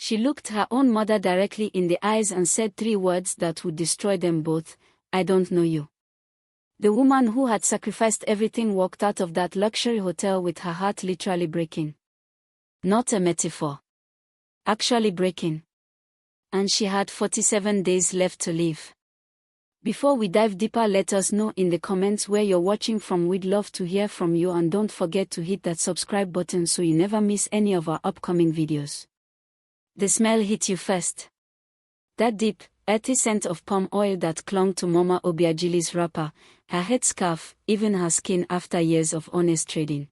She looked her own mother directly in the eyes and said 3 words that would destroy them both: "I don't know you." The woman who had sacrificed everything walked out of that luxury hotel with her heart literally breaking. Not a metaphor. Actually breaking. And she had 47 days left to live. Before we dive deeper, let us know in the comments where you're watching from. We'd love to hear from you, and don't forget to hit that subscribe button so you never miss any of our upcoming videos. The smell hit you first. That deep, earthy scent of palm oil that clung to Mama Obiageli's wrapper, her headscarf, even her skin after years of honest trading.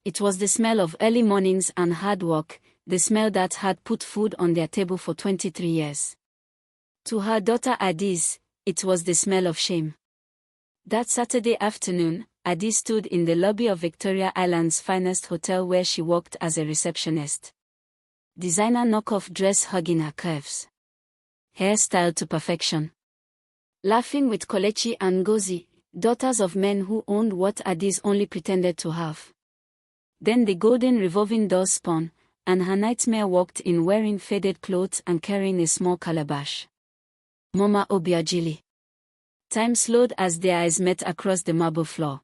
It was the smell of early mornings and hard work, the smell that had put food on their table for 23 years. To her daughter Adiz, it was the smell of shame. That Saturday afternoon, Adiz stood in the lobby of Victoria Island's finest hotel where she worked as a receptionist. Designer knockoff dress hugging her curves. Hairstyle to perfection. Laughing with Kelechi and Ngozi, daughters of men who owned what Adiz only pretended to have. Then the golden revolving doors spun, and her nightmare walked in wearing faded clothes and carrying a small calabash. Mama Obiageli. Time slowed as their eyes met across the marble floor.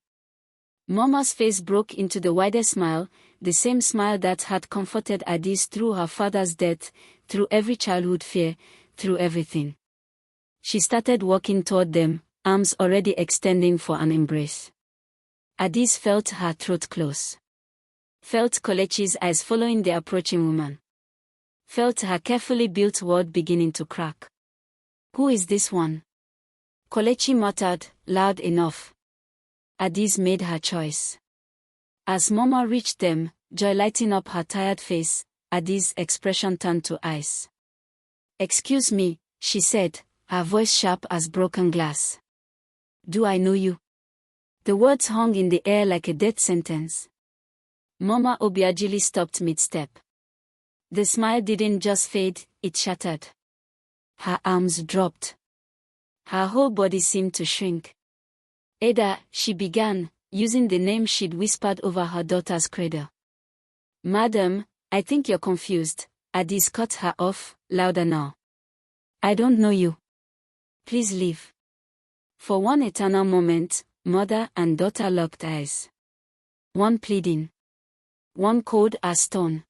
Mama's face broke into the widest smile, the same smile that had comforted Adiz through her father's death, through every childhood fear, through everything. She started walking toward them, arms already extending for an embrace. Adiz felt her throat close. Felt Kelechi's eyes following the approaching woman. Felt her carefully built word beginning to crack. "Who is this one?" Kelechi muttered, loud enough. Adiz made her choice. As Mama reached them, joy lighting up her tired face, Adiz's expression turned to ice. "Excuse me," she said, her voice sharp as broken glass. "Do I know you?" The words hung in the air like a death sentence. Mama Obiageli stopped mid-step. The smile didn't just fade, it shattered. Her arms dropped. Her whole body seemed to shrink. "Ada," she began, using the name she'd whispered over her daughter's cradle. "Madam, I think you're confused," Adiz cut her off, louder now. "I don't know you. Please leave." For one eternal moment, mother and daughter locked eyes. One pleading. One cold as stone.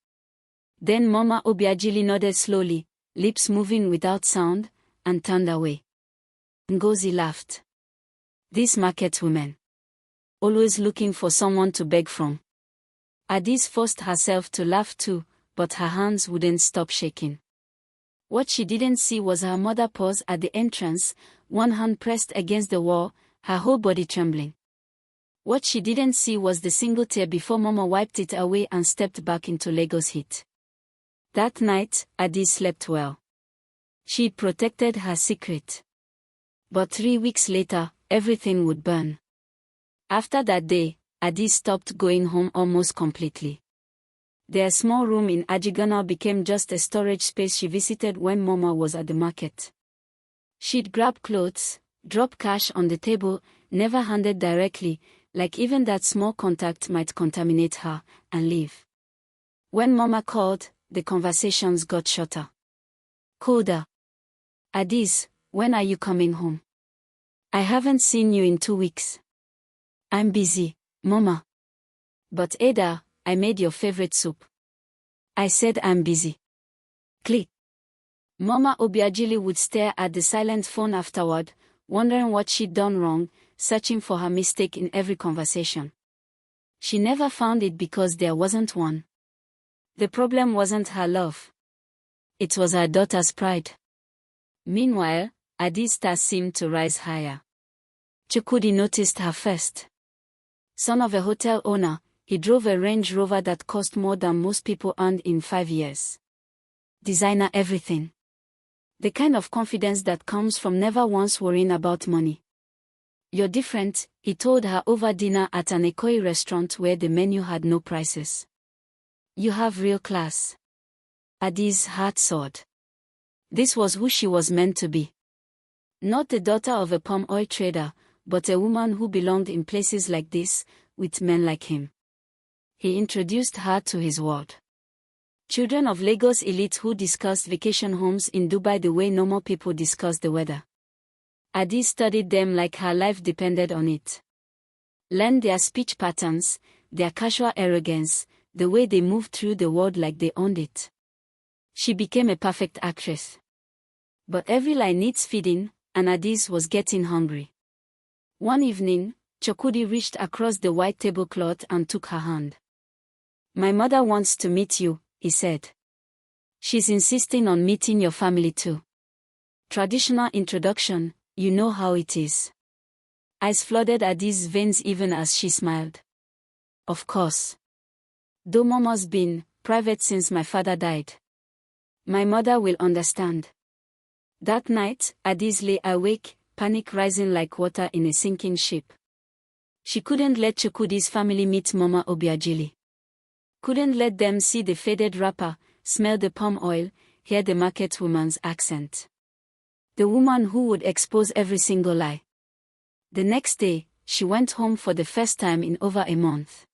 Then Mama Obiageli nodded slowly, lips moving without sound, and turned away. Ngozi laughed. These market women. Always looking for someone to beg from. Adiz forced herself to laugh too, but her hands wouldn't stop shaking. What she didn't see was her mother pause at the entrance, one hand pressed against the wall, her whole body trembling. What she didn't see was the single tear before Mama wiped it away and stepped back into Lagos heat. That night, Adiz slept well. She'd protected her secret. But 3 weeks later, everything would burn. After that day, Adiz stopped going home almost completely. Their small room in Ajigunle became just a storage space she visited when Mama was at the market. She'd grab clothes, drop cash on the table, never handed directly, like even that small contact might contaminate her, and leave. When Mama called, the conversations got shorter. Colder. "Adiz, when are you coming home? I haven't seen you in 2 weeks." "I'm busy, Mama." "But Ada, I made your favorite soup." "I said I'm busy." Click. Mama Obiageli would stare at the silent phone afterward, wondering what she'd done wrong, searching for her mistake in every conversation. She never found it because there wasn't one. The problem wasn't her love. It was her daughter's pride. Meanwhile, Adiz's star seemed to rise higher. Chukwudi noticed her first. Son of a hotel owner, he drove a Range Rover that cost more than most people earned in 5 years. Designer everything. The kind of confidence that comes from never once worrying about money. "You're different," he told her over dinner at an Ikoyi restaurant where the menu had no prices. "You have real class." Adiz's heart soared. This was who she was meant to be. Not the daughter of a palm oil trader, but a woman who belonged in places like this, with men like him. He introduced her to his world. Children of Lagos elite who discussed vacation homes in Dubai the way normal people discuss the weather. Adis studied them like her life depended on it. Learned their speech patterns, their casual arrogance, the way they moved through the world like they owned it. She became a perfect actress. But every lie needs feeding, and Adis was getting hungry. One evening, Chukwudi reached across the white tablecloth and took her hand. "My mother wants to meet you," he said. "She's insisting on meeting your family too." Traditional introduction, you know how it is. Eyes flooded Adis' veins even as she smiled. "Of course. Though Mama's been private since my father died. My mother will understand." That night, Adis lay awake, panic rising like water in a sinking ship. She couldn't let Chukwudi's family meet Mama Obiajili. Couldn't let them see the faded wrapper, smell the palm oil, hear the market woman's accent. The woman who would expose every single lie. The next day, she went home for the first time in over a month.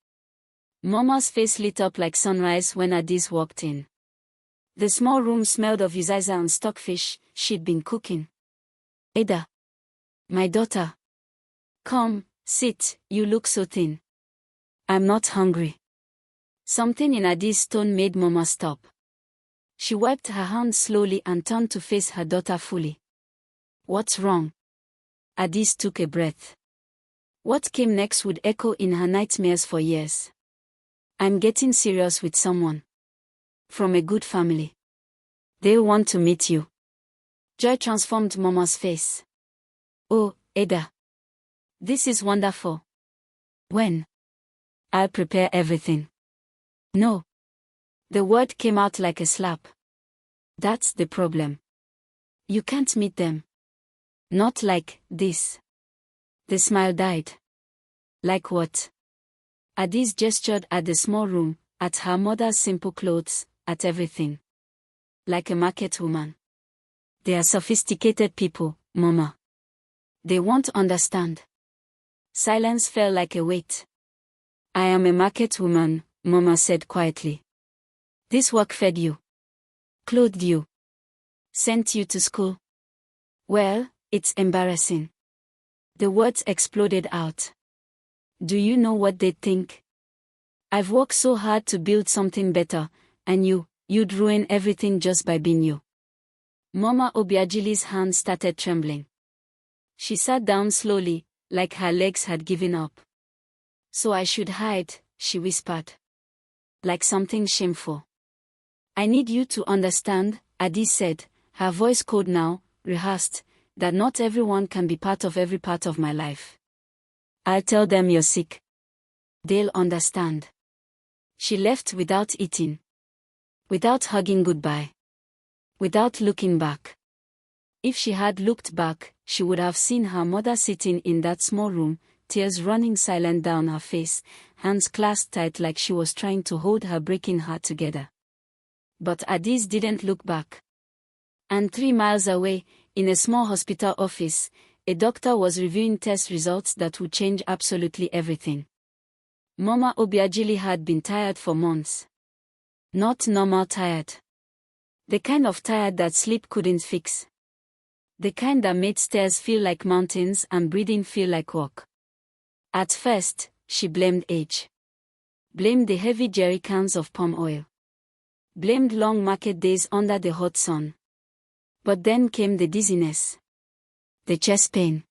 Mama's face lit up like sunrise when Adis walked in. The small room smelled of uziza and stockfish she'd been cooking. "Ada. My daughter. Come, sit, you look so thin." "I'm not hungry." Something in Adis' tone made Mama stop. She wiped her hands slowly and turned to face her daughter fully. "What's wrong?" Adis took a breath. What came next would echo in her nightmares for years. "I'm getting serious with someone. From a good family. They want to meet you." Joy transformed Mama's face. "Oh, Ada. This is wonderful. When?" "I'll prepare everything." "No." The word came out like a slap. "That's the problem. You can't meet them. Not like this." The smile died. "Like what?" Adis gestured at the small room, at her mother's simple clothes, at everything. "Like a market woman. They are sophisticated people, Mama. They won't understand." Silence fell like a weight. "I am a market woman," Mama said quietly. "This work fed you. Clothed you. Sent you to school. Well, it's embarrassing." The words exploded out. "Do you know what they'd think? I've worked so hard to build something better, and you'd ruin everything just by being you." Mama Obiajili's hand started trembling. She sat down slowly, like her legs had given up. "So I should hide," she whispered. "Like something shameful." "I need you to understand," Adis said, her voice cold now, rehearsed, "that not everyone can be part of every part of my life. I'll tell them you're sick. They'll understand." She left without eating. Without hugging goodbye. Without looking back. If she had looked back, she would have seen her mother sitting in that small room, tears running silent down her face, hands clasped tight like she was trying to hold her breaking heart together. But Adis didn't look back. And 3 miles away, in a small hospital office, a doctor was reviewing test results that would change absolutely everything. Mama Obiajili had been tired for months. Not normal tired. The kind of tired that sleep couldn't fix. The kind that made stairs feel like mountains and breathing feel like walk. At first, she blamed age. Blamed the heavy jerrycans of palm oil. Blamed long market days under the hot sun. But then came the dizziness. The chest pain.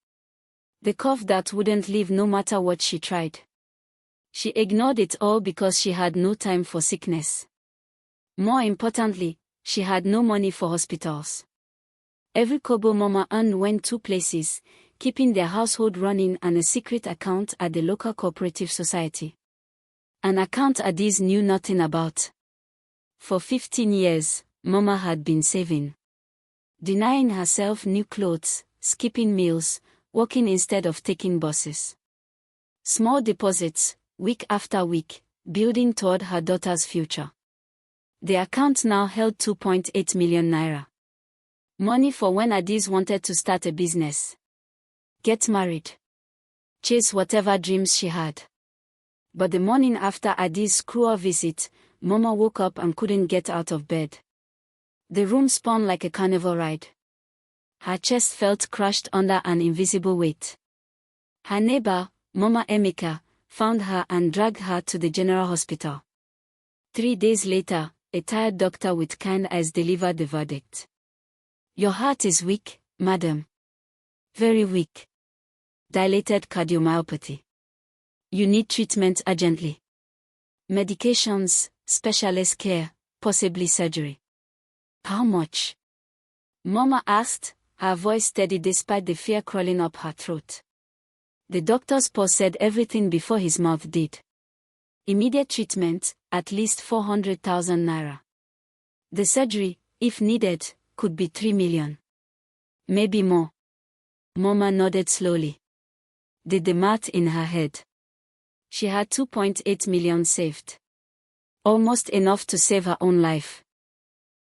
The cough that wouldn't leave no matter what she tried. She ignored it all because she had no time for sickness. More importantly, she had no money for hospitals. Every kobo Mama earned went 2 places, keeping their household running and a secret account at the local cooperative society. An account Adis knew nothing about. For 15 years, Mama had been saving. Denying herself new clothes, skipping meals, working instead of taking buses. Small deposits, week after week, building toward her daughter's future. The account now held 2.8 million naira. Money for when Adis wanted to start a business. Get married. Chase whatever dreams she had. But the morning after Adis' cruel visit, Mama woke up and couldn't get out of bed. The room spun like a carnival ride. Her chest felt crushed under an invisible weight. Her neighbor, Mama Emeka, found her and dragged her to the general hospital. 3 days later, a tired doctor with kind eyes delivered the verdict. Your heart is weak, madam. Very weak. Dilated cardiomyopathy. You need treatment urgently. Medications, specialist care, possibly surgery. How much? Mama asked, her voice steady despite the fear crawling up her throat. The doctor's pause said everything before his mouth did. Immediate treatment, at least 400,000 naira. The surgery, if needed, could be 3 million. Maybe more. Mama nodded slowly. Did the math in her head. She had 2.8 million saved. Almost enough to save her own life.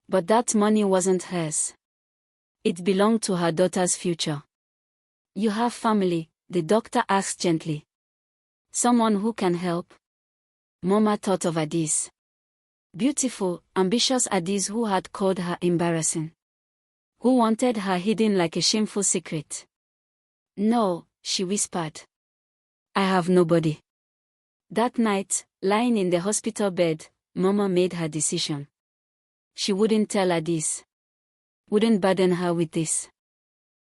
But that money wasn't hers. It belonged to her daughter's future. You have family, the doctor asked gently. Someone who can help? Mama thought of Adis. Beautiful, ambitious Adis who had called her embarrassing. Who wanted her hidden like a shameful secret. No, she whispered. I have nobody. That night, lying in the hospital bed, Mama made her decision. She wouldn't tell Adis. Wouldn't burden her with this.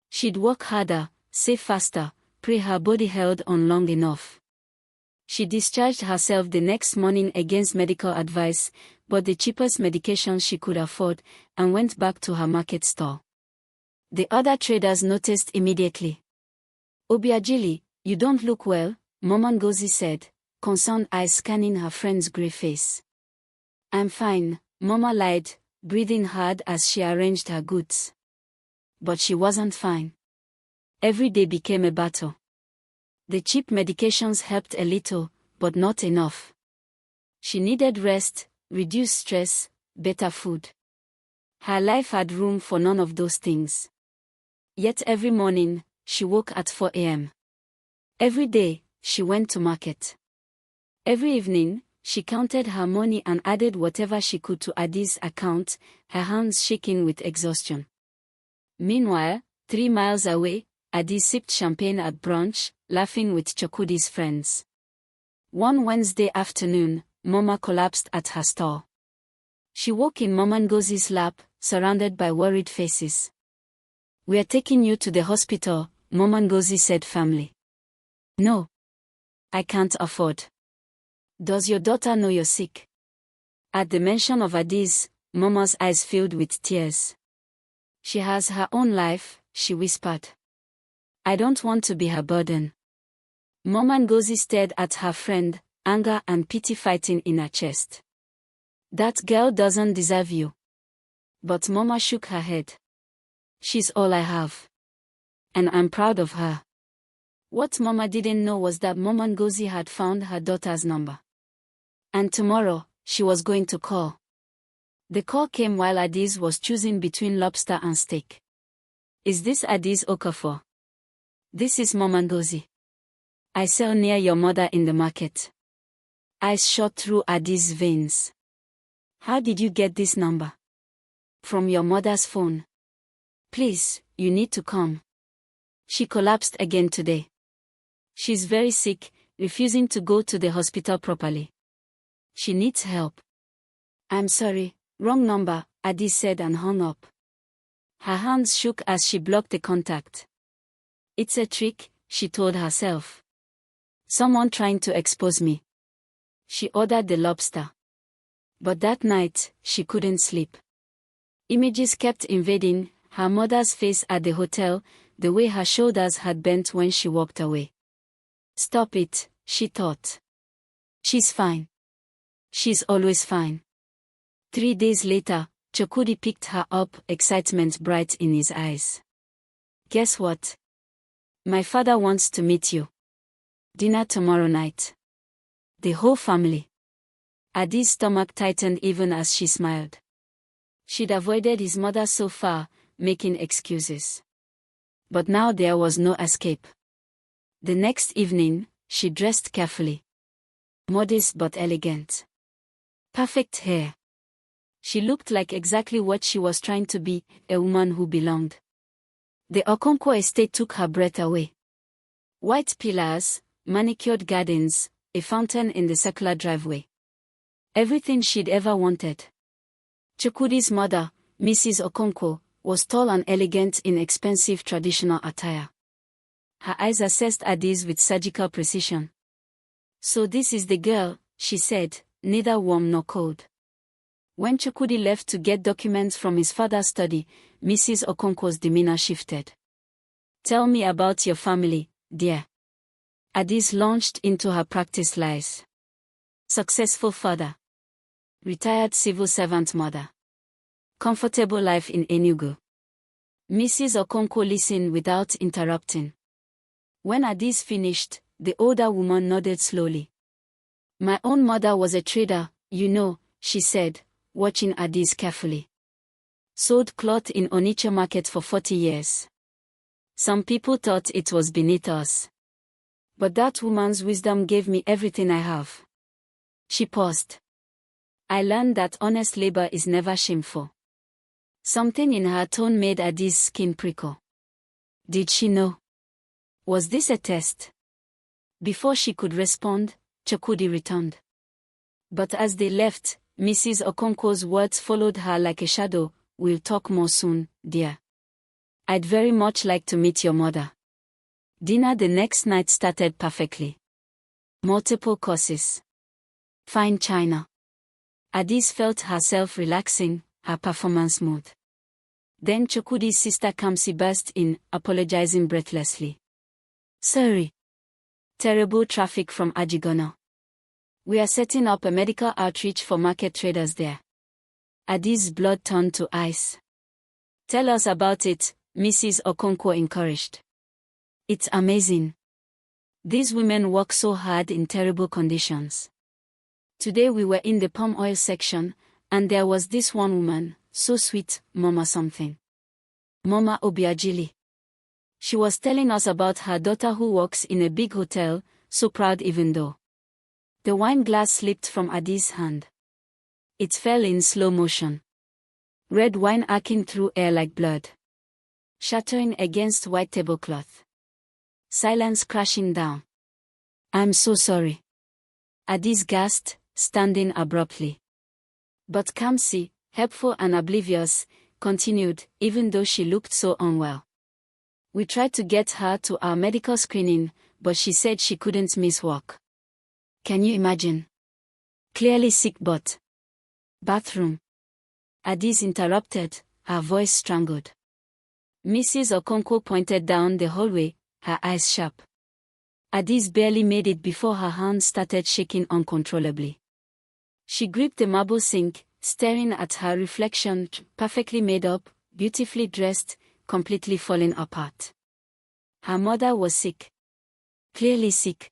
She'd work harder, save faster, pray her body held on long enough. She discharged herself the next morning against medical advice, bought the cheapest medication she could afford, and went back to her market stall. The other traders noticed immediately. Obiajili, you don't look well, Mama Ngozi said, concerned eyes scanning her friend's grey face. I'm fine, Mama lied, breathing hard as she arranged her goods. But she wasn't fine. Every day became a battle. The cheap medications helped a little, but not enough. She needed rest, reduced stress, better food. Her life had room for none of those things. Yet every morning, she woke at 4 a.m. Every day, she went to market. Every evening, she counted her money and added whatever she could to Adi's account, her hands shaking with exhaustion. Meanwhile, 3 miles away, Adi sipped champagne at brunch, laughing with Chukwudi's friends. One Wednesday afternoon, Mama collapsed at her stall. She woke in Mama Ngozi's lap, surrounded by worried faces. We are taking you to the hospital, Mama Ngozi said firmly. No. I can't afford. Does your daughter know you're sick? At the mention of Adi's, Mama's eyes filled with tears. She has her own life, she whispered. I don't want to be her burden. Mama Ngozi stared at her friend, anger and pity fighting in her chest. That girl doesn't deserve you. But Mama shook her head. She's all I have. And I'm proud of her. What Mama didn't know was that Mama Ngozi had found her daughter's number. And tomorrow, she was going to call. The call came while Adis was choosing between lobster and steak. Is this Adis Okafor? This is Mama Ngozi. I sell near your mother in the market. Eyes shot through Adis' veins. How did you get this number? From your mother's phone. Please, you need to come. She collapsed again today. She's very sick, refusing to go to the hospital properly. She needs help. I'm sorry, wrong number, Adi said and hung up. Her hands shook as she blocked the contact. It's a trick, she told herself. Someone trying to expose me. She ordered the lobster. But that night, she couldn't sleep. Images kept invading, her mother's face at the hotel, the way her shoulders had bent when she walked away. Stop it, she thought. She's fine. She's always fine. 3 days later, Chukwudi picked her up, excitement bright in his eyes. Guess what? My father wants to meet you. Dinner tomorrow night. The whole family. Adi's stomach tightened even as she smiled. She'd avoided his mother so far, making excuses. But now there was no escape. The next evening, she dressed carefully. Modest but elegant. Perfect hair. She looked like exactly what she was trying to be, a woman who belonged. The Okonkwo estate took her breath away. White pillars, manicured gardens, a fountain in the circular driveway. Everything she'd ever wanted. Chukwudi's mother, Mrs. Okonkwo, was tall and elegant in expensive traditional attire. Her eyes assessed Addis with surgical precision. So this is the girl, she said, neither warm nor cold. When Chukwudi left to get documents from his father's study, Mrs. Okonkwo's demeanor shifted. Tell me about your family, dear. Addis launched into her practice lies. Successful father. Retired civil servant mother. Comfortable life in Enugu. Mrs. Okonkwo listened without interrupting. When Addis finished, the older woman nodded slowly. My own mother was a trader, you know, she said, watching Addis carefully. Sold cloth in Onitsha market for 40 years. Some people thought it was beneath us. But that woman's wisdom gave me everything I have. She paused. I learned that honest labor is never shameful. Something in her tone made Addis' skin prickle. Did she know? Was this a test? Before she could respond, Chukwudi returned. But as they left, Mrs. Okonkwo's words followed her like a shadow. We'll talk more soon, dear. I'd very much like to meet your mother. Dinner the next night started perfectly. Multiple courses. Fine china. Addis felt herself relaxing, her performance smooth. Then Chukwudi's sister Kamsi burst in, apologizing breathlessly. Sorry. Terrible traffic from Ajigono. We are setting up a medical outreach for market traders there. Addis' blood turned to ice. Tell us about it, Mrs. Okonkwo encouraged. It's amazing. These women work so hard in terrible conditions. Today we were in the palm oil section, and there was this one woman, so sweet, Mama something. Mama Obiajili. She was telling us about her daughter who works in a big hotel, so proud even though. The wine glass slipped from Addis' hand. It fell in slow motion. Red wine arcing through air like blood. Shattering against white tablecloth. Silence crashing down. I'm so sorry. Addis gasped, standing abruptly. But Kamsi, helpful and oblivious, continued, even though she looked so unwell. We tried to get her to our medical screening, but she said she couldn't miss work. Can you imagine? Clearly sick but. Bathroom. Addis interrupted, her voice strangled. Mrs. Okonkwo pointed down the hallway, her eyes sharp. Addis barely made it before her hands started shaking uncontrollably. She gripped the marble sink, staring at her reflection, perfectly made up, beautifully dressed, completely falling apart. Her mother was sick. Clearly sick.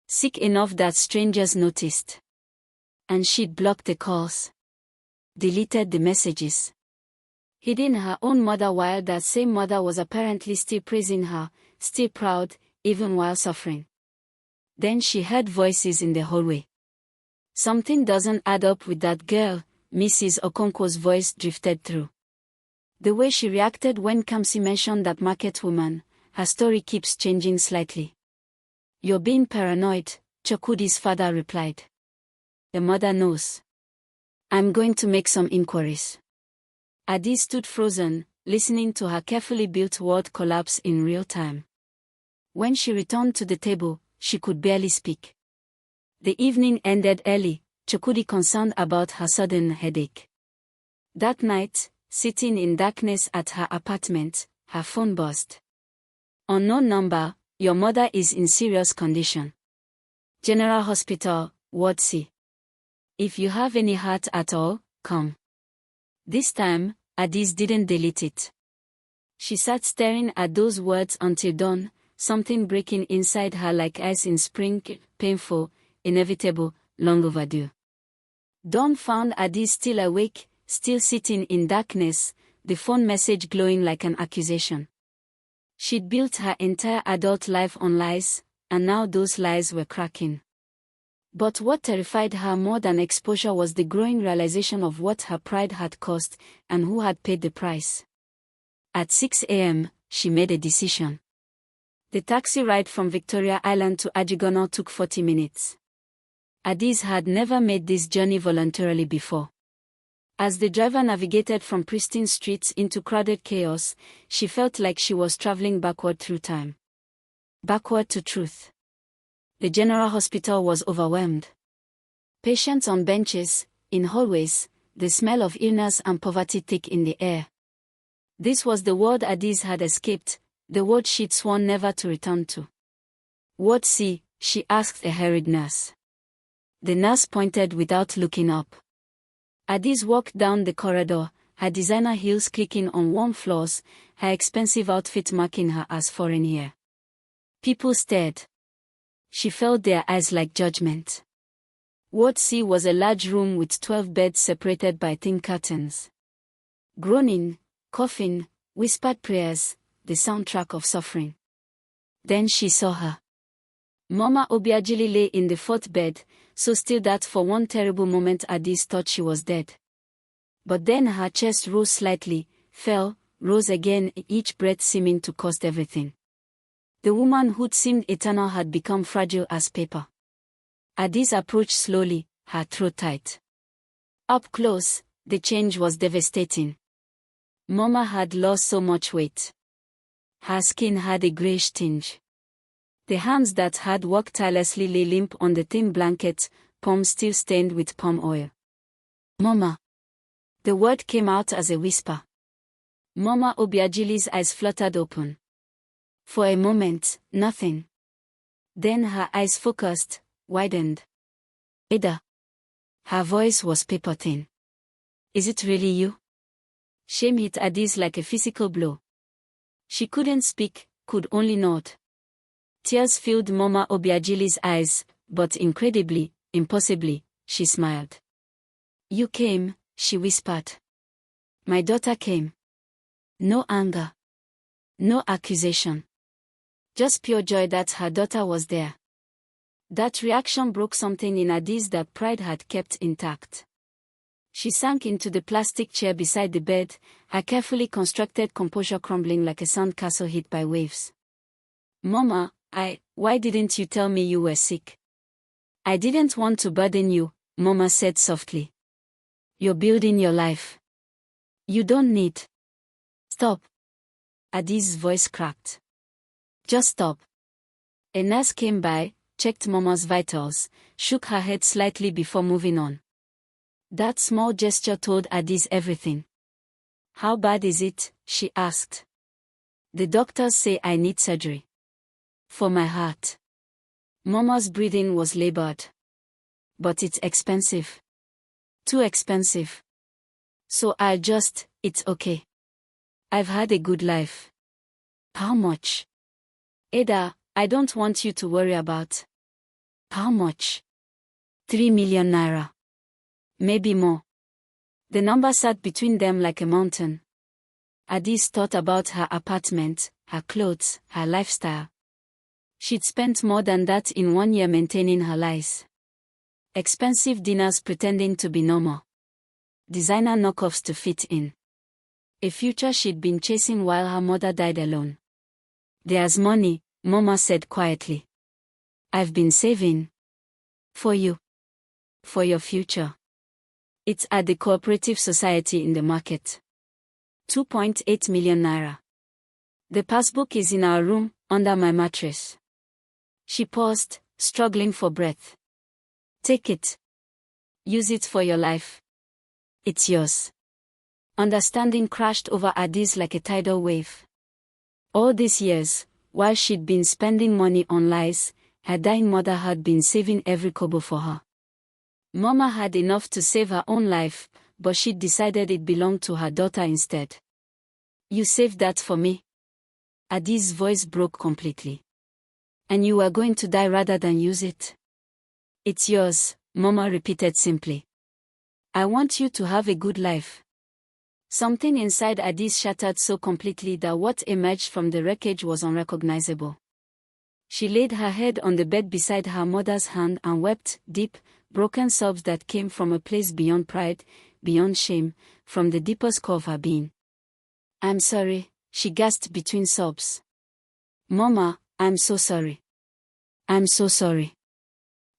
Sick enough that strangers noticed. And she'd blocked the calls. Deleted the messages. Hidden her own mother while that same mother was apparently still praising her, still proud, even while suffering. Then she heard voices in the hallway. Something doesn't add up with that girl, Mrs. Okonkwo's voice drifted through. The way she reacted when Kamsi mentioned that market woman, her story keeps changing slightly. You're being paranoid, Chukwudi's father replied. The mother knows. I'm going to make some inquiries. Addis stood frozen, listening to her carefully built world collapse in real time. When she returned to the table, she could barely speak. The evening ended early, Chukwudi concerned about her sudden headache. That night, sitting in darkness at her apartment, her phone buzzed. Unknown number, your mother is in serious condition. General Hospital, Ward C. If you have any heart at all, come. This time, Addis didn't delete it. She sat staring at those words until dawn, something breaking inside her like ice in spring, painful, inevitable, long overdue. Dawn found Addis still awake, still sitting in darkness, the phone message glowing like an accusation. She'd built her entire adult life on lies, and now those lies were cracking. But what terrified her more than exposure was the growing realization of what her pride had cost and who had paid the price. At 6 a.m., she made a decision. The taxi ride from Victoria Island to Ajigono took 40 minutes. Addis had never made this journey voluntarily before. As the driver navigated from pristine streets into crowded chaos, she felt like she was traveling backward through time. Backward to truth. The general hospital was overwhelmed. Patients on benches, in hallways, the smell of illness and poverty thick in the air. This was the world Addis had escaped, the world she'd sworn never to return to. "What see?" she asked a harried nurse. The nurse pointed without looking up. Addis walked down the corridor, her designer heels clicking on warm floors, her expensive outfit marking her as foreign here. People stared. She felt their eyes like judgment. Ward C was a large room with 12 beds separated by thin curtains. Groaning, coughing, whispered prayers, the soundtrack of suffering. Then she saw her. Mama Obiageli lay in the fourth bed, so still that for one terrible moment Addis thought she was dead. But then her chest rose slightly, fell, rose again, each breath seeming to cost everything. The woman who'd seemed eternal had become fragile as paper. Addis approached slowly, her throat tight. Up close, the change was devastating. Mama had lost so much weight. Her skin had a grayish tinge. The hands that had worked tirelessly lay limp on the thin blanket, palms still stained with palm oil. "Mama." The word came out as a whisper. Mama Obiageli's eyes fluttered open. For a moment, nothing. Then her eyes focused, widened. "Ada." Her voice was paper thin. "Is it really you?" Shame hit Addis like a physical blow. She couldn't speak, could only nod. Tears filled Mama Obiageli's eyes, but incredibly, impossibly, she smiled. "You came," she whispered. "My daughter came." No anger. No accusation. Just pure joy that her daughter was there. That reaction broke something in Addis that pride had kept intact. She sank into the plastic chair beside the bed, her carefully constructed composure crumbling like a sandcastle hit by waves. "Mama, why didn't you tell me you were sick?" "I didn't want to burden you," Mama said softly. "You're building your life. You don't need." "Stop." Addis' voice cracked. "Just stop." A nurse came by, checked Mama's vitals, shook her head slightly before moving on. That small gesture told Addis everything. "How bad is it?" she asked. "The doctors say I need surgery. For my heart." Mama's breathing was labored. "But it's expensive. Too expensive." "So it's okay. I've had a good life." "How much?" "Ada, I don't want you to worry about." "How much?" 3 million naira. Maybe more. The number sat between them like a mountain. Addis thought about her apartment, her clothes, her lifestyle. She'd spent more than that in 1 year maintaining her lies. Expensive dinners pretending to be normal. Designer knockoffs to fit in. A future she'd been chasing while her mother died alone. "There's money," Mama said quietly. "I've been saving. For you. For your future. It's at the cooperative society in the market. 2.8 million naira. The passbook is in our room, under my mattress." She paused, struggling for breath. "Take it. Use it for your life. It's yours." Understanding crashed over Addis like a tidal wave. All these years, while she'd been spending money on lies, her dying mother had been saving every kobo for her. Mama had enough to save her own life, but she'd decided it belonged to her daughter instead. "You saved that for me." Addis' voice broke completely. "And you were going to die rather than use it?" "It's yours," Mama repeated simply. "I want you to have a good life." Something inside Addis shattered so completely that what emerged from the wreckage was unrecognizable. She laid her head on the bed beside her mother's hand and wept deep, broken sobs that came from a place beyond pride, beyond shame, from the deepest core of her being. "I'm sorry," she gasped between sobs. "Mama, I'm so sorry. I'm so sorry."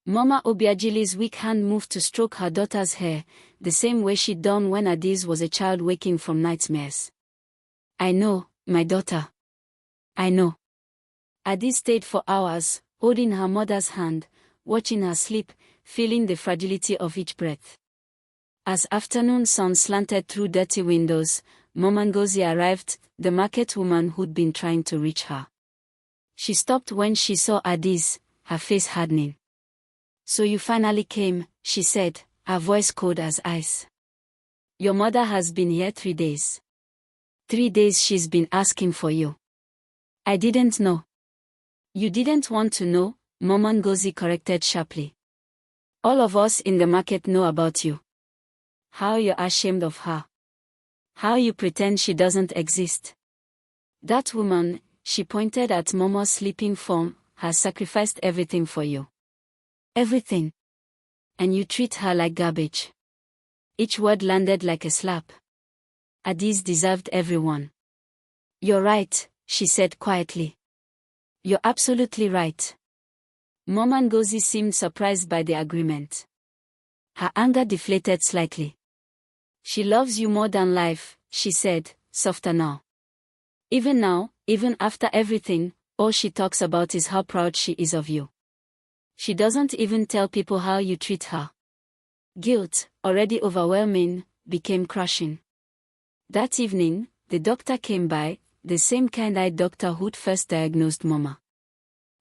Mama Obiagili's weak hand moved to stroke her daughter's hair, the same way she'd done when Adiz was a child waking from nightmares. "I know, my daughter. I know." Adiz stayed for hours, holding her mother's hand, watching her sleep, feeling the fragility of each breath. As afternoon sun slanted through dirty windows, Mama Ngozi arrived, the market woman who'd been trying to reach her. She stopped when she saw Adiz, her face hardening. "So you finally came," she said, her voice cold as ice. "Your mother has been here 3 days. 3 days she's been asking for you." "I didn't know." "You didn't want to know," Mama Ngozi corrected sharply. "All of us in the market know about you. How you're ashamed of her. How you pretend she doesn't exist. That woman," she pointed at Mama's sleeping form, "has sacrificed everything for you. Everything. And you treat her like garbage." Each word landed like a slap. Adiz deserved everyone. "You're right," she said quietly. "You're absolutely right." Mama Ngozi seemed surprised by the agreement. Her anger deflated slightly. "She loves you more than life," she said, softer now. "Even now, even after everything, all she talks about is how proud she is of you. She doesn't even tell people how you treat her." Guilt, already overwhelming, became crushing. That evening, the doctor came by, the same kind-eyed doctor who'd first diagnosed Mama.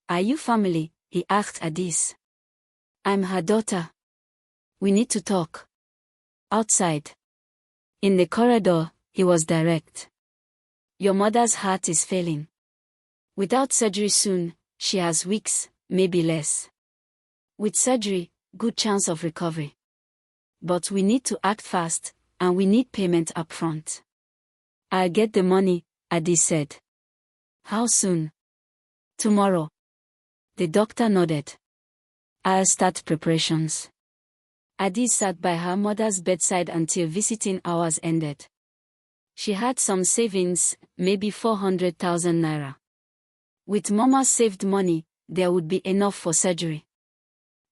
"Are you family?" he asked Adiz. "I'm her daughter. We need to talk." Outside. In the corridor, he was direct. "Your mother's heart is failing. Without surgery soon, she has weeks, maybe less. With surgery, good chance of recovery. But we need to act fast, and we need payment upfront." "I'll get the money," Adiz said. "How soon?" "Tomorrow." The doctor nodded. "I'll start preparations." Adiz sat by her mother's bedside until visiting hours ended. She had some savings, maybe 400,000 naira. With Mama's saved money, there would be enough for surgery.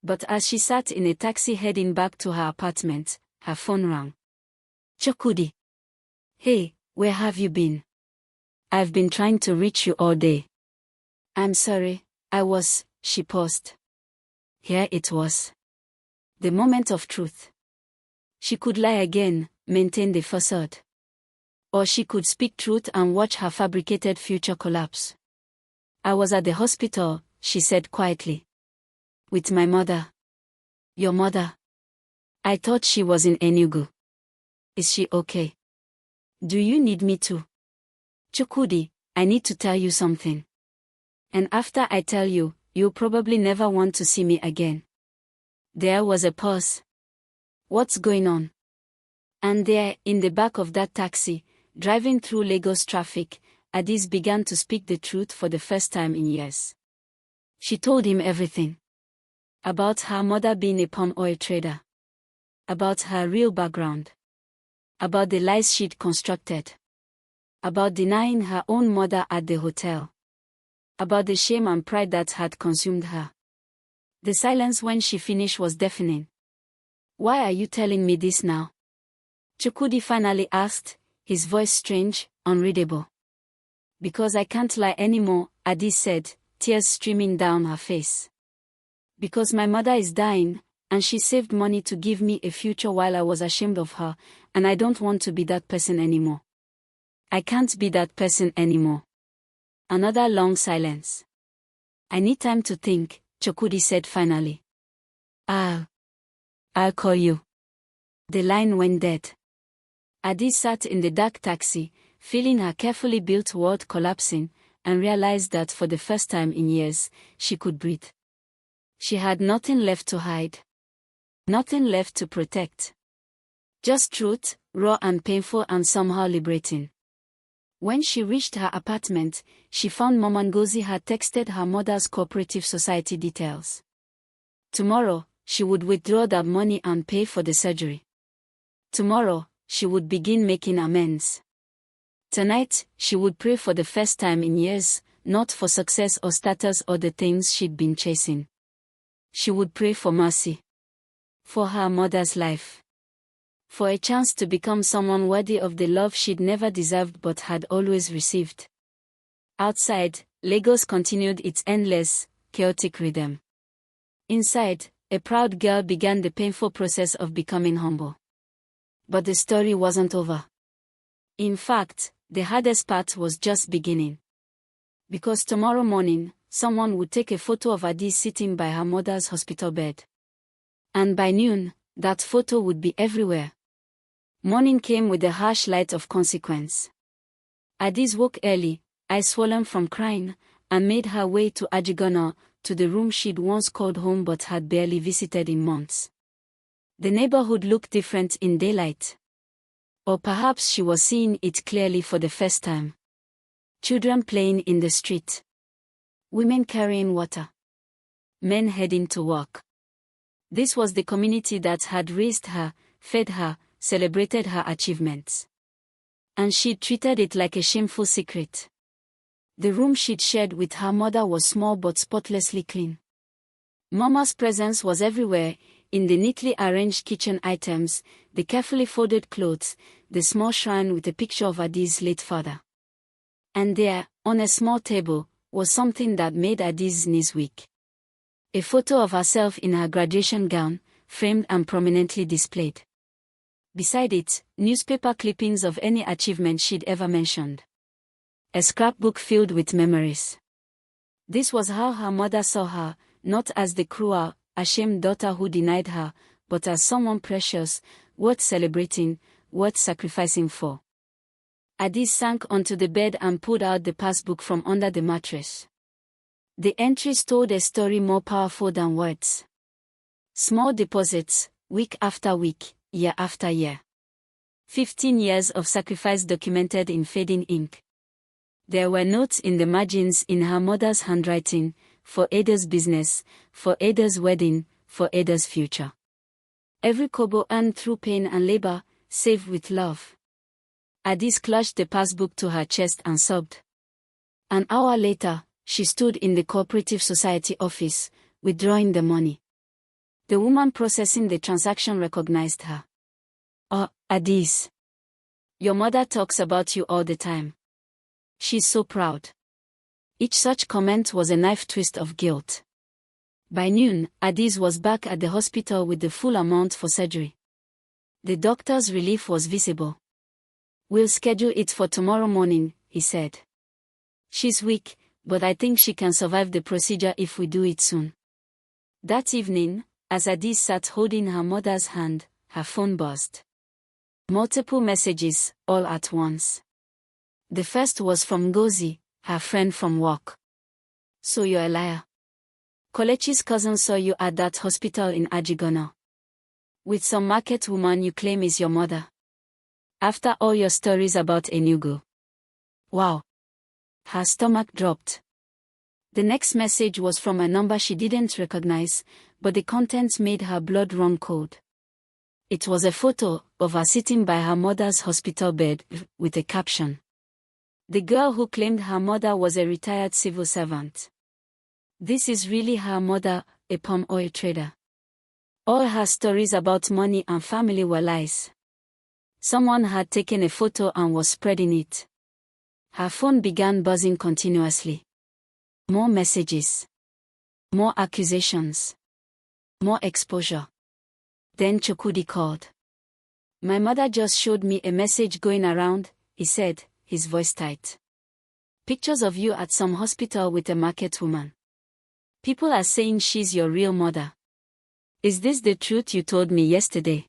But as she sat in a taxi heading back to her apartment, her phone rang. "Chokudi. Hey, where have you been? I've been trying to reach you all day." "I'm sorry, she paused. Here it was. The moment of truth. She could lie again, maintain the facade. Or she could speak truth and watch her fabricated future collapse. "I was at the hospital," she said quietly. "With my mother." "Your mother?" "I thought she was in Enugu." "Is she okay? Do you need me to?" "Chukudi, I need to tell you something. And after I tell you, you'll probably never want to see me again." There was a pause. "What's going on?" And there, in the back of that taxi, driving through Lagos traffic, Adiz began to speak the truth for the first time in years. She told him everything. About her mother being a palm oil trader. About her real background. About the lies she'd constructed. About denying her own mother at the hotel. About the shame and pride that had consumed her. The silence when she finished was deafening. "Why are you telling me this now?" Chukudi finally asked, his voice strange, unreadable. "Because I can't lie anymore," Adiz said, tears streaming down her face. "Because my mother is dying, and she saved money to give me a future while I was ashamed of her, and I don't want to be that person anymore. I can't be that person anymore." Another long silence. "I need time to think," Chokudi said finally. I'll call you." The line went dead. Adiz sat in the dark taxi, feeling her carefully built world collapsing, and realized that for the first time in years, she could breathe. She had nothing left to hide. Nothing left to protect. Just truth, raw and painful and somehow liberating. When she reached her apartment, she found Mama Ngozi had texted her mother's cooperative society details. Tomorrow, she would withdraw that money and pay for the surgery. Tomorrow, she would begin making amends. Tonight, she would pray for the first time in years, not for success or status or the things she'd been chasing. She would pray for mercy. For her mother's life. For a chance to become someone worthy of the love she'd never deserved but had always received. Outside, Lagos continued its endless, chaotic rhythm. Inside, a proud girl began the painful process of becoming humble. But the story wasn't over. In fact, the hardest part was just beginning. Because tomorrow morning, someone would take a photo of Adiz sitting by her mother's hospital bed. And by noon, that photo would be everywhere. Morning came with the harsh light of consequence. Adiz woke early, eyes swollen from crying, and made her way to Ajigona, to the room she'd once called home but had barely visited in months. The neighborhood looked different in daylight. Or perhaps she was seeing it clearly for the first time. Children playing in the street. Women carrying water. Men heading to work. This was the community that had raised her, fed her, celebrated her achievements. And she'd treated it like a shameful secret. The room she'd shared with her mother was small but spotlessly clean. Mama's presence was everywhere, in the neatly arranged kitchen items, the carefully folded clothes, the small shrine with a picture of Adiz's late father. And there, on a small table, was something that made Adiz's knees weak. A photo of herself in her graduation gown, framed and prominently displayed. Beside it, newspaper clippings of any achievement she'd ever mentioned. A scrapbook filled with memories. This was how her mother saw her, not as the cruel, ashamed daughter who denied her, but as someone precious, worth celebrating, worth sacrificing for. Adiz sank onto the bed and pulled out the passbook from under the mattress. The entries told a story more powerful than words. Small deposits, week after week, year after year. 15 years of sacrifice documented in fading ink. There were notes in the margins in her mother's handwriting, for Ada's business, for Ada's wedding, for Ada's future. Every kobo earned through pain and labor, saved with love. Adiz clutched the passbook to her chest and sobbed. An hour later, she stood in the cooperative society office, withdrawing the money. The woman processing the transaction recognized her. "Oh, Adiz. Your mother talks about you all the time. She's so proud." Each such comment was a knife twist of guilt. By noon, Adiz was back at the hospital with the full amount for surgery. The doctor's relief was visible. "We'll schedule it for tomorrow morning," he said. "She's weak, but I think she can survive the procedure if we do it soon." That evening, as Adiz sat holding her mother's hand, her phone buzzed. Multiple messages, all at once. The first was from Ngozi, her friend from work. "So you're a liar. Kolechi's cousin saw you at that hospital in Ajigona. With some market woman you claim is your mother. After all your stories about Enugu. Wow." Her stomach dropped. The next message was from a number she didn't recognize, but the contents made her blood run cold. It was a photo of her sitting by her mother's hospital bed, with a caption. The girl who claimed her mother was a retired civil servant. This is really her mother, a palm oil trader. All her stories about money and family were lies. Someone had taken a photo and was spreading it. Her phone began buzzing continuously. More messages. More accusations. More exposure. Then Chukwudi called. "My mother just showed me a message going around," he said, his voice tight. "Pictures of you at some hospital with a market woman. People are saying she's your real mother. Is this the truth you told me yesterday?"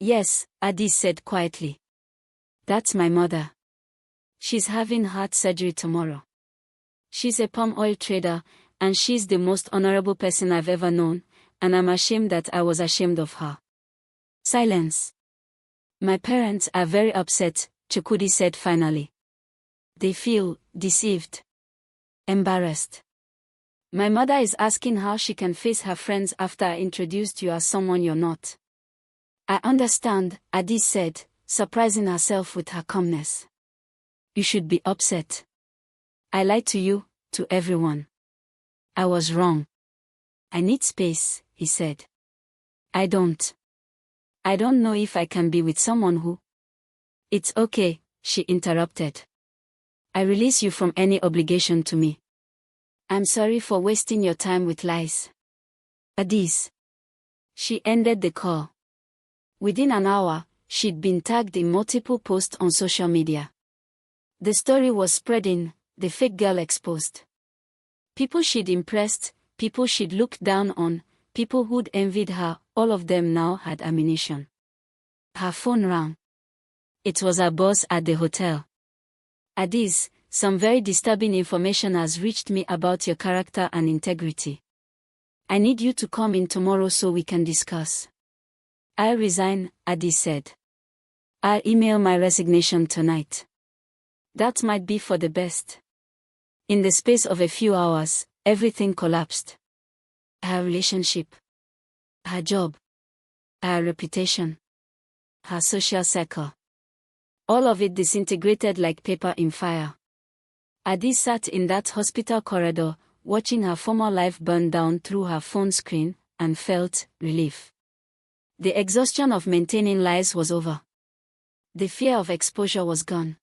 "Yes," Adiz said quietly. "That's my mother. She's having heart surgery tomorrow. She's a palm oil trader, and she's the most honorable person I've ever known, and I'm ashamed that I was ashamed of her." Silence. "My parents are very upset," Chukwudi said finally. They feel deceived, embarrassed. My mother is asking how she can face her friends after I introduced you as someone you're not. I understand, Adi said, surprising herself with her calmness. You should be upset. I lied to you, to everyone. I was wrong. I need space, he said. I don't know if I can be with someone who... It's okay, she interrupted. I release you from any obligation to me. I'm sorry for wasting your time with lies. Adis. She ended the call. Within an hour, she'd been tagged in multiple posts on social media. The story was spreading, the fake girl exposed. People she'd impressed, people she'd looked down on, people who'd envied her, all of them now had ammunition. Her phone rang. It was her boss at the hotel. Adis, some very disturbing information has reached me about your character and integrity. I need you to come in tomorrow so we can discuss. I resign, Adis said. I'll email my resignation tonight. That might be for the best. In the space of a few hours, everything collapsed. Her relationship, her job, her reputation, her social circle. All of it disintegrated like paper in fire. Adi sat in that hospital corridor, watching her former life burn down through her phone screen, and felt relief. The exhaustion of maintaining lies was over. The fear of exposure was gone.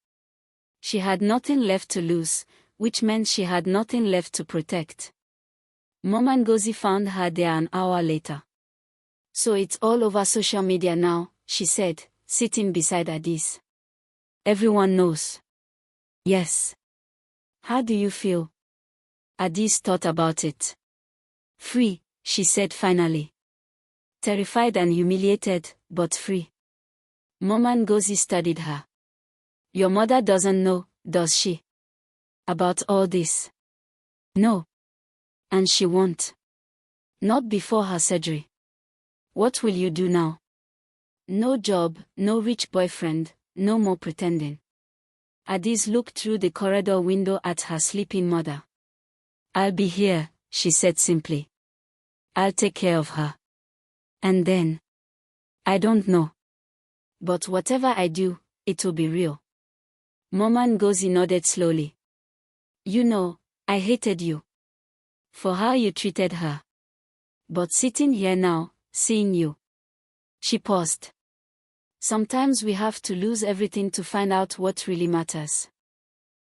She had nothing left to lose, which meant she had nothing left to protect. Mama Ngozi found her there an hour later. So it's all over social media now, she said, sitting beside Adis. Everyone knows. Yes. How do you feel? Adis thought about it. Free, she said finally. Terrified and humiliated, but free. Mama Ngozi studied her. Your mother doesn't know, does she? About all this? No. And she won't. Not before her surgery. What will you do now? No job, no rich boyfriend, no more pretending. Adis looked through the corridor window at her sleeping mother. I'll be here, she said simply. I'll take care of her. And then? I don't know. But whatever I do, it will be real. Mama Ngozi nodded slowly. You know, I hated you. For how you treated her. But sitting here now, seeing you. She paused. Sometimes we have to lose everything to find out what really matters.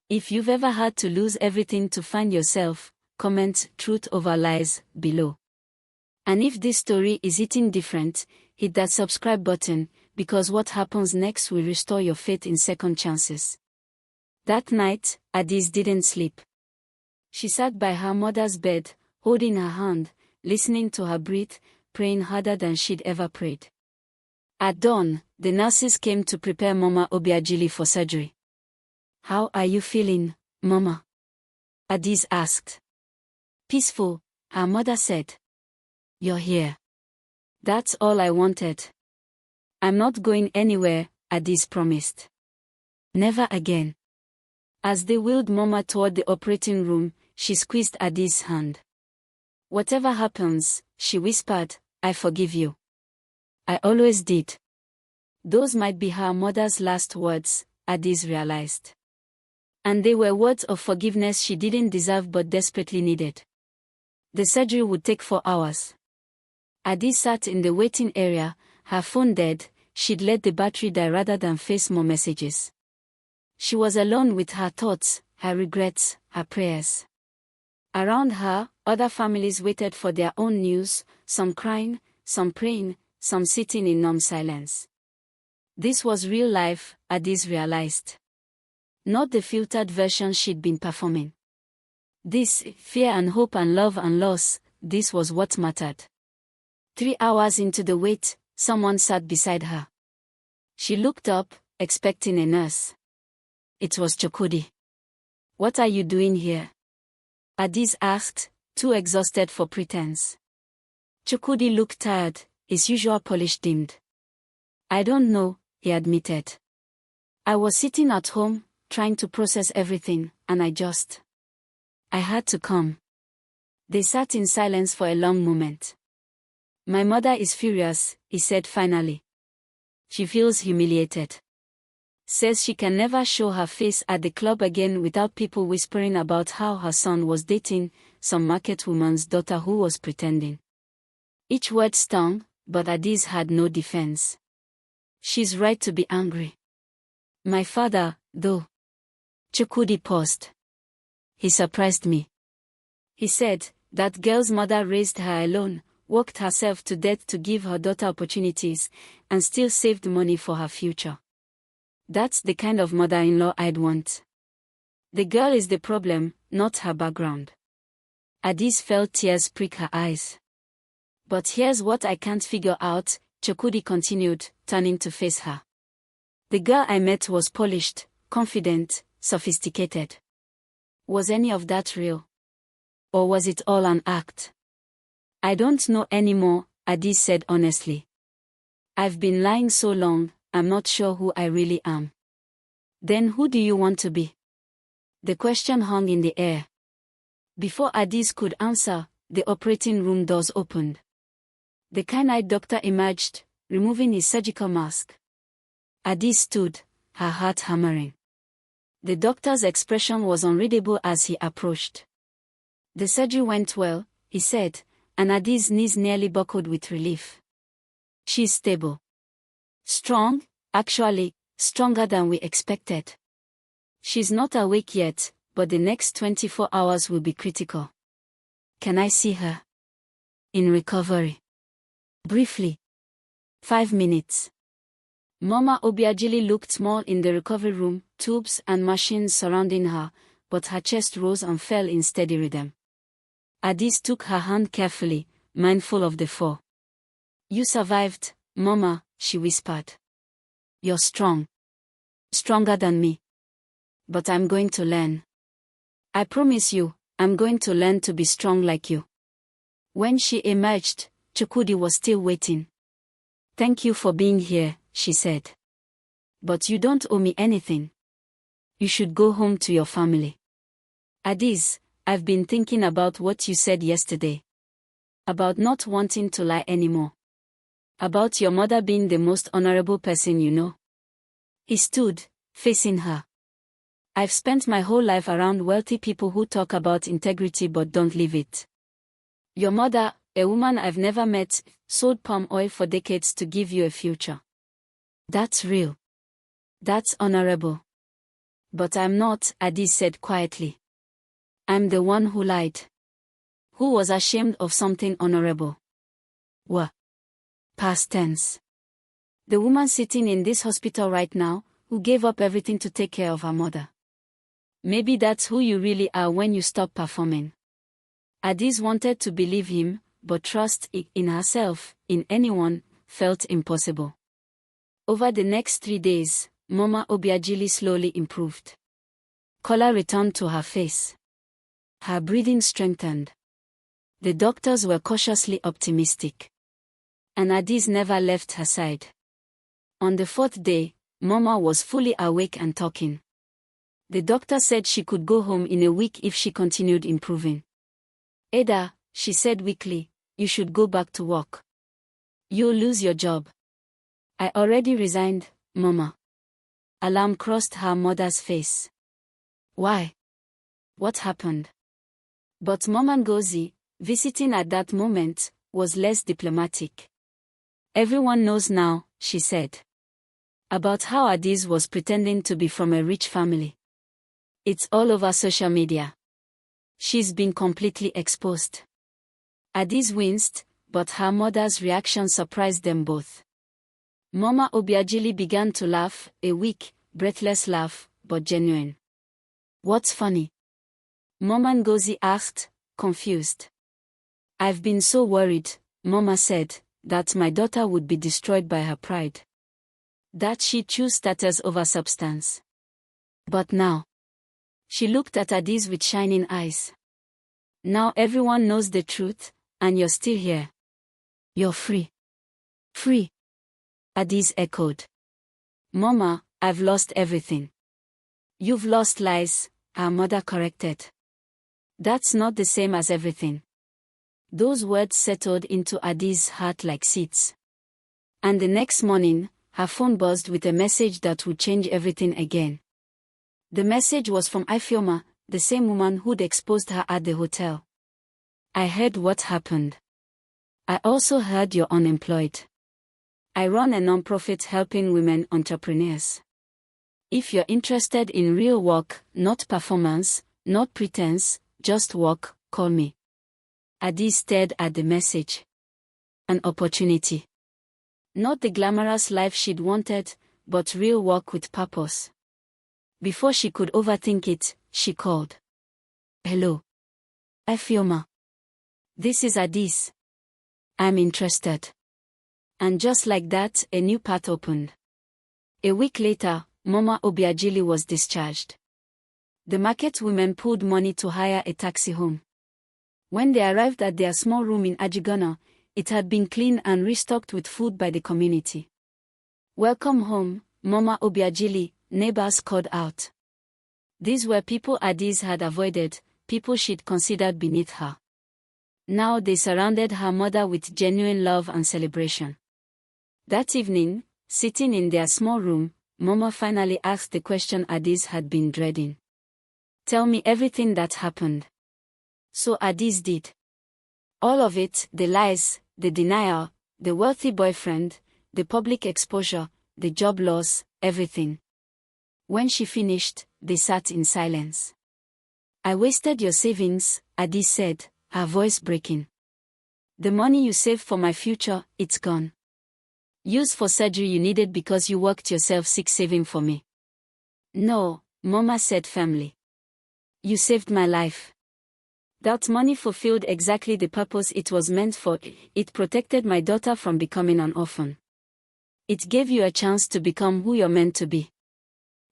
If you've ever had to lose everything to find yourself, comment truth over lies below. And if this story is hitting different, hit that subscribe button, because what happens next will restore your faith in second chances. That night, Adis didn't sleep. She sat by her mother's bed, holding her hand, listening to her breathe, praying harder than she'd ever prayed. At dawn, the nurses came to prepare Mama Obiajili for surgery. How are you feeling, Mama? Adis asked. Peaceful, her mother said. You're here. That's all I wanted. I'm not going anywhere, Adis promised. Never again. As they wheeled Mama toward the operating room, she squeezed Adis' hand. Whatever happens, she whispered, I forgive you. I always did. Those might be her mother's last words, Adis realized. And they were words of forgiveness she didn't deserve but desperately needed. The surgery would take 4 hours. Adis sat in the waiting area, her phone dead. She'd let the battery die rather than face more messages. She was alone with her thoughts, her regrets, her prayers. Around her, other families waited for their own news, some crying, some praying, some sitting in numb silence. This was real life, Adis realized. Not the filtered version she'd been performing. This, fear and hope and love and loss, this was what mattered. 3 hours into the wait, someone sat beside her. She looked up, expecting a nurse. It was Chukwudi. What are you doing here? Adis asked, too exhausted for pretense. Chukwudi looked tired, his usual polish dimmed. I don't know, he admitted. I was sitting at home, trying to process everything, and I had to come. They sat in silence for a long moment. My mother is furious, he said finally. She feels humiliated. Says she can never show her face at the club again without people whispering about how her son was dating some market woman's daughter who was pretending. Each word stung, but Adiz had no defense. She's right to be angry. My father, though. Chukwudi paused. He surprised me. He said, that girl's mother raised her alone, worked herself to death to give her daughter opportunities, and still saved money for her future. That's the kind of mother-in-law I'd want. The girl is the problem, not her background. Adiz felt tears prick her eyes. But here's what I can't figure out, Chukwudi continued, turning to face her. The girl I met was polished, confident, sophisticated. Was any of that real? Or was it all an act? I don't know anymore, Adiz said honestly. I've been lying so long, I'm not sure who I really am. Then who do you want to be? The question hung in the air. Before Adiz could answer, the operating room doors opened. The keen-eyed doctor emerged, removing his surgical mask. Adiz stood, her heart hammering. The doctor's expression was unreadable as he approached. The surgery went well, he said, and Adiz's knees nearly buckled with relief. She's stable. Strong, actually, stronger than we expected. She's not awake yet, but the next 24 hours will be critical. Can I see her? In recovery. Briefly. 5 minutes. Mama Obiajili looked small in the recovery room, tubes and machines surrounding her, but her chest rose and fell in steady rhythm. Adiz took her hand carefully, mindful of the fall. You survived, Mama, she whispered. You're strong. Stronger than me. But I'm going to learn. I promise you, I'm going to learn to be strong like you. When she emerged, Chukwudi was still waiting. Thank you for being here, she said. But you don't owe me anything. You should go home to your family. Adiz, I've been thinking about what you said yesterday. About not wanting to lie anymore. About your mother being the most honorable person you know. He stood, facing her. I've spent my whole life around wealthy people who talk about integrity but don't live it. Your mother, a woman I've never met, sold palm oil for decades to give you a future. That's real. That's honorable. But I'm not, Adiz said quietly. I'm the one who lied. Who was ashamed of something honorable. Past tense. The woman sitting in this hospital right now, who gave up everything to take care of her mother. Maybe that's who you really are when you stop performing. Adiz wanted to believe him, but trust in herself, in anyone, felt impossible. Over the next 3 days, Mama Obiajili slowly improved. Color returned to her face. Her breathing strengthened. The doctors were cautiously optimistic. And Adiz never left her side. On the 4th day, Mama was fully awake and talking. The doctor said she could go home in a week if she continued improving. Ada, she said weakly, you should go back to work. You'll lose your job. I already resigned, Mama. Alarm crossed her mother's face. Why? What happened? But Mama Ngozi, visiting at that moment, was less diplomatic. Everyone knows now, she said. About how Adiz was pretending to be from a rich family. It's all over social media. She's been completely exposed. Adiz winced, but her mother's reaction surprised them both. Mama Obiajili began to laugh, a weak, breathless laugh, but genuine. What's funny? Mama Ngozi asked, confused. I've been so worried, Mama said, that my daughter would be destroyed by her pride. That she'd choose status over substance. But now. She looked at Adiz with shining eyes. Now everyone knows the truth, and you're still here. You're free. Free. Adiz echoed. Mama, I've lost everything. You've lost lies, her mother corrected. That's not the same as everything. Those words settled into Adi's heart like seeds. And the next morning, her phone buzzed with a message that would change everything again. The message was from Ifeoma, the same woman who'd exposed her at the hotel. I heard what happened. I also heard you're unemployed. I run a non-profit helping women entrepreneurs. If you're interested in real work, not performance, not pretense, just work, call me. Adi stared at the message. An opportunity. Not the glamorous life she'd wanted, but real work with purpose. Before she could overthink it, she called. Hello. Ifeoma. This is Adis. I'm interested. And just like that, a new path opened. A week later, Mama Obiagili was discharged. The market women pulled money to hire a taxi home. When they arrived at their small room in Ajigona, it had been cleaned and restocked with food by the community. Welcome home, Mama Obiagili, neighbors called out. These were people Adis had avoided, people she'd considered beneath her. Now they surrounded her mother with genuine love and celebration. That evening, sitting in their small room, Mama finally asked the question Adis had been dreading. Tell me everything that happened. So Adis did. All of it, the lies, the denial, the wealthy boyfriend, the public exposure, the job loss, everything. When she finished, they sat in silence. I wasted your savings, Adis said, her voice breaking. The money you saved for my future, it's gone. Used for surgery you needed because you worked yourself sick saving for me. No, Mama said firmly. You saved my life. That money fulfilled exactly the purpose it was meant for. It protected my daughter from becoming an orphan. It gave you a chance to become who you're meant to be.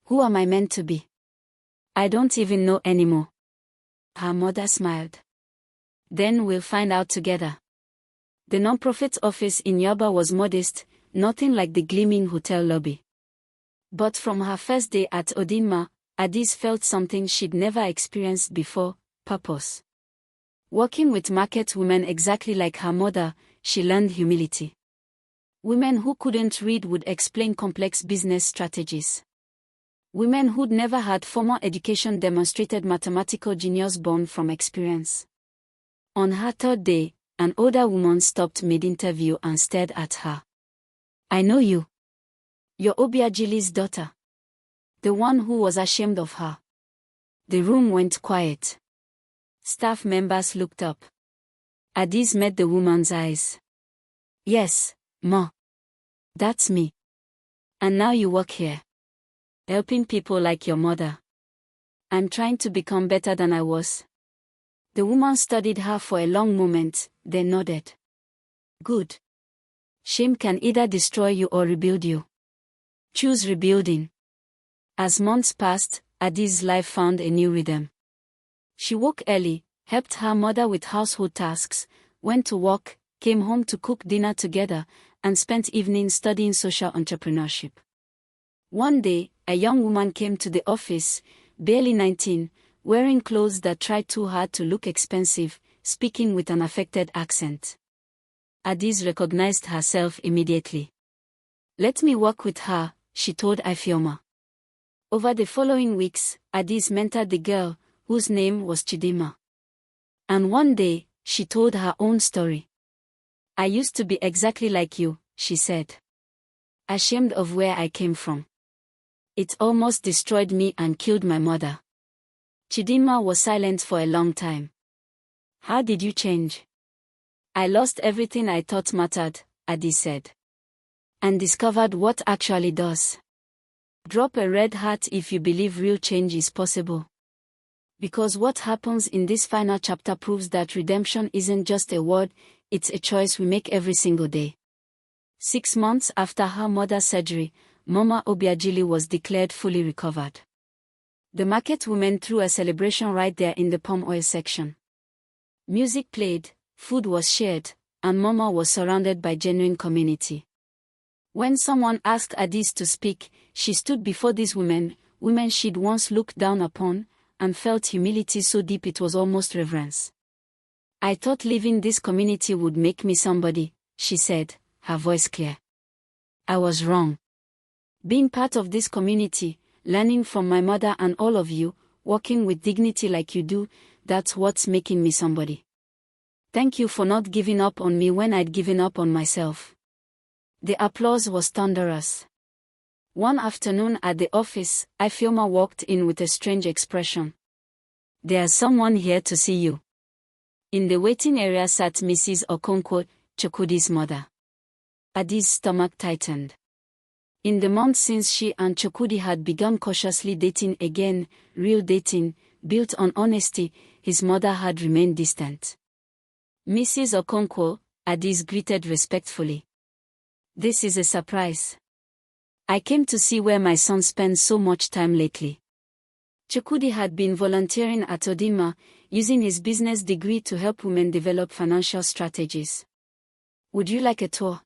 Who am I meant to be? I don't even know anymore. Her mother smiled. Then we'll find out together. The non-profit office in Yaba was modest, nothing like the gleaming hotel lobby. But from her first day at Odinma, Adis felt something she'd never experienced before, purpose. Working with market women exactly like her mother, she learned humility. Women who couldn't read would explain complex business strategies. Women who'd never had formal education demonstrated mathematical genius born from experience. On her third day, an older woman stopped mid-interview and stared at her. I know you. You're Obiagili's daughter. The one who was ashamed of her. The room went quiet. Staff members looked up. Adis met the woman's eyes. Yes, Ma. That's me. And now you work here. Helping people like your mother. I'm trying to become better than I was. The woman studied her for a long moment, then nodded. Good. Shame can either destroy you or rebuild you. Choose rebuilding. As months passed, Adis' life found a new rhythm. She woke early, helped her mother with household tasks, went to work, came home to cook dinner together, and spent evenings studying social entrepreneurship. One day, a young woman came to the office, barely 19, wearing clothes that tried too hard to look expensive, speaking with an affected accent. Adis recognized herself immediately. Let me work with her, she told Ifeoma. Over the following weeks, Adis mentored the girl, whose name was Chidima. And one day, she told her own story. I used to be exactly like you, she said. Ashamed of where I came from. It almost destroyed me and killed my mother. Chidima was silent for a long time. How did you change? I lost everything I thought mattered, Adis said. And discovered what actually does. Drop a red heart if you believe real change is possible. Because what happens in this final chapter proves that redemption isn't just a word, it's a choice we make every single day. 6 months after her mother's surgery, Mama Obiagili was declared fully recovered. The market women threw a celebration right there in the palm oil section. Music played, food was shared, and Mama was surrounded by genuine community. When someone asked Adis to speak, she stood before these women, women she'd once looked down upon, and felt humility so deep it was almost reverence. "I thought leaving this community would make me somebody," she said, her voice clear. "I was wrong. Being part of this community, learning from my mother and all of you, working with dignity like you do, that's what's making me somebody. Thank you for not giving up on me when I'd given up on myself." The applause was thunderous. One afternoon at the office, Ifeoma walked in with a strange expression. "There's someone here to see you." In the waiting area sat Mrs. Okonkwo, Chukwudi's mother. Adi's stomach tightened. In the months since she and Chukwudi had begun cautiously dating again, real dating, built on honesty, his mother had remained distant. "Mrs. Okonkwo," Adis greeted respectfully. "This is a surprise. I came to see where my son spends so much time lately." Chukwudi had been volunteering at Odima, using his business degree to help women develop financial strategies. "Would you like a tour?"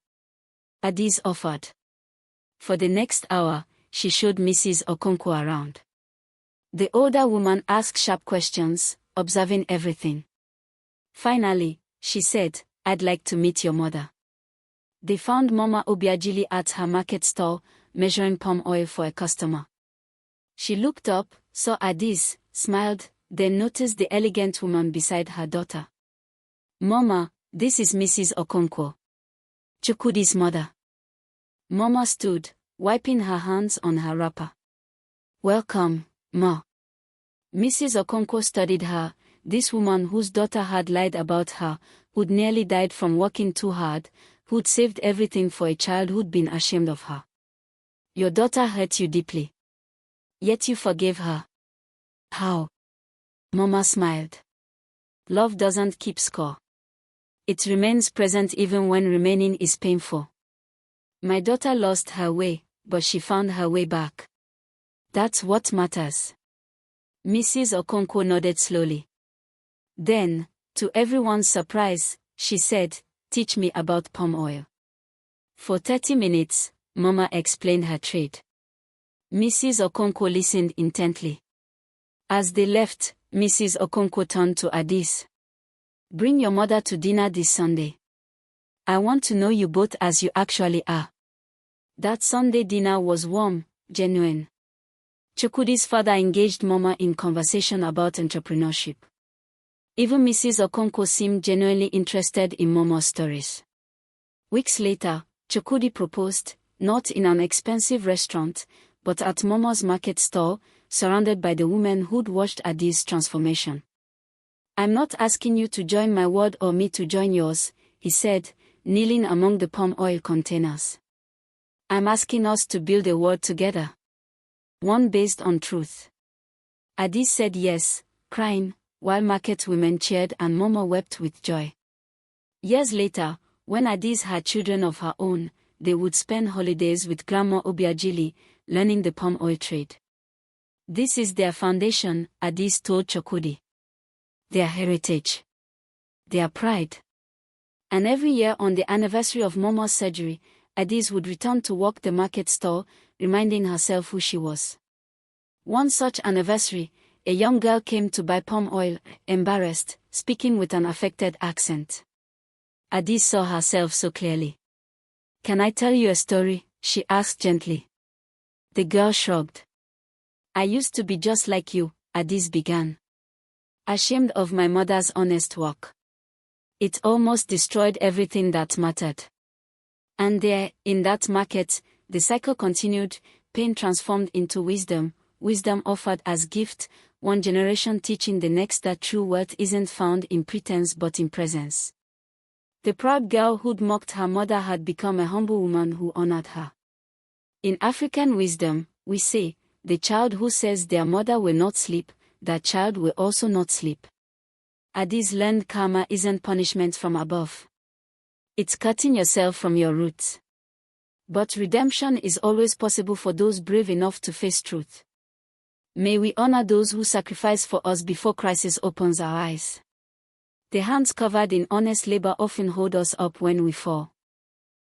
Adis offered. For the next hour, she showed Mrs. Okonkwo around. The older woman asked sharp questions, observing everything. Finally, she said, "I'd like to meet your mother." They found Mama Obiajili at her market stall, measuring palm oil for a customer. She looked up, saw Adis, smiled, then noticed the elegant woman beside her daughter. "Mama, this is Mrs. Okonkwo, Chukwudi's mother." Mama stood, wiping her hands on her wrapper. "Welcome, Ma." Mrs. Okonkwo studied her, this woman whose daughter had lied about her, who'd nearly died from working too hard, who'd saved everything for a child who'd been ashamed of her. "Your daughter hurt you deeply. Yet you forgave her. How?" Mama smiled. "Love doesn't keep score. It remains present even when remaining is painful. My daughter lost her way, but she found her way back. That's what matters." Mrs. Okonkwo nodded slowly. Then, to everyone's surprise, she said, "Teach me about palm oil." For 30 minutes, Mama explained her trade. Mrs. Okonkwo listened intently. As they left, Mrs. Okonkwo turned to Adis. "Bring your mother to dinner this Sunday. I want to know you both as you actually are." That Sunday dinner was warm, genuine. Chukwudi's father engaged Mama in conversation about entrepreneurship. Even Mrs. Okonkwo seemed genuinely interested in Mama's stories. Weeks later, Chukwudi proposed, not in an expensive restaurant, but at Mama's market stall, surrounded by the women who'd watched Adis' transformation. "I'm not asking you to join my world or me to join yours," he said, kneeling among the palm oil containers. "I'm asking us to build a world together. One based on truth." Adis said yes, crying, while market women cheered and Mama wept with joy. Years later, when Adis had children of her own, they would spend holidays with Grandma Obiajili, learning the palm oil trade. "This is their foundation," Adis told Chukwudi. "Their heritage. Their pride." And every year on the anniversary of Mama's surgery, Adis would return to walk the market stall, reminding herself who she was. One such anniversary, a young girl came to buy palm oil, embarrassed, speaking with an affected accent. Adis saw herself so clearly. "Can I tell you a story?" she asked gently. The girl shrugged. "I used to be just like you," Adis began. "Ashamed of my mother's honest work. It almost destroyed everything that mattered. And there, in that market, the cycle continued, pain transformed into wisdom, wisdom offered as gift, one generation teaching the next that true worth isn't found in pretense but in presence." The proud girl who'd mocked her mother had become a humble woman who honored her. In African wisdom, we say, the child who says their mother will not sleep, that child will also not sleep. Adis learned karma isn't punishment from above. It's cutting yourself from your roots. But redemption is always possible for those brave enough to face truth. May we honor those who sacrifice for us before crisis opens our eyes. The hands covered in honest labor often hold us up when we fall.